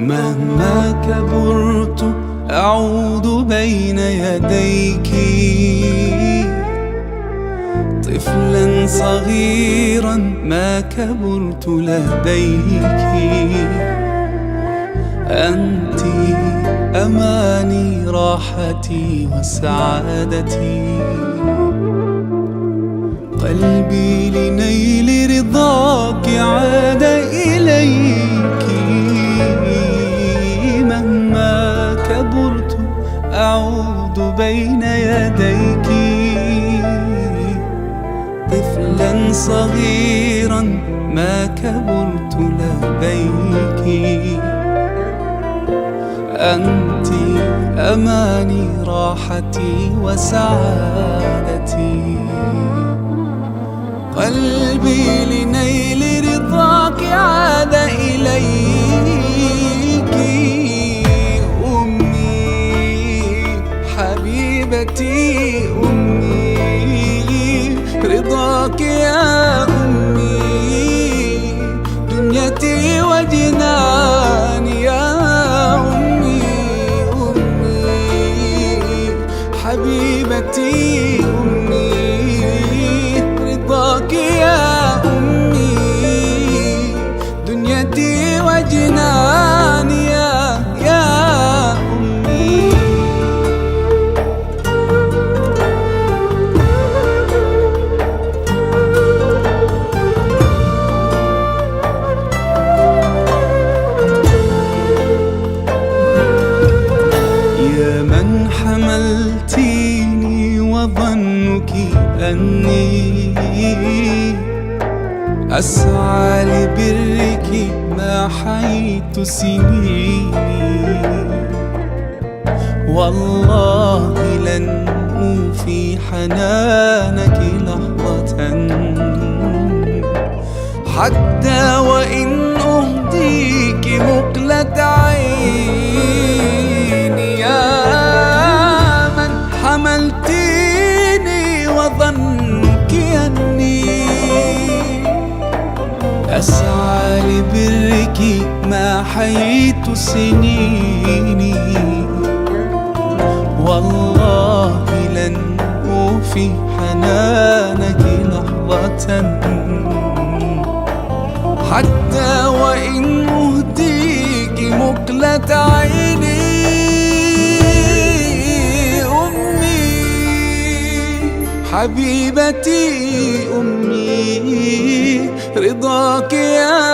مهما كبرت أعود بين يديك طفلا صغيرا ما كبرت لديك. أنت أماني راحتي وسعادتي، قلبي لنيل رضاك عاد إليك. مهما كبرت أعود بين يديك طفلا صغيرا ما كبرت لديك. أنت أماني راحتي وسعادتي، قلبي لنيل رضاك عاد إليك. أمي حبيبتي أمي، رضاك يا أمي دنيتي وجناني يا أمي. أمي حبيبتي أمي، رضاك يا أمي دنيتي وجناني يا أمي. يا من حملتيني وظنك أني أسعى لبرك ما حييت سنيني. والله لن أوفي حنانك لحظة حتى وإن أهديك مقلة عيني. يا من حملتيني وظنك أني أسعى لبرك ما حييت سنيني. والله لن أوفي حنانك لحظة حتى وإن أهديك مقلة عيني. أمي حبيبتي أمي، رضاك يا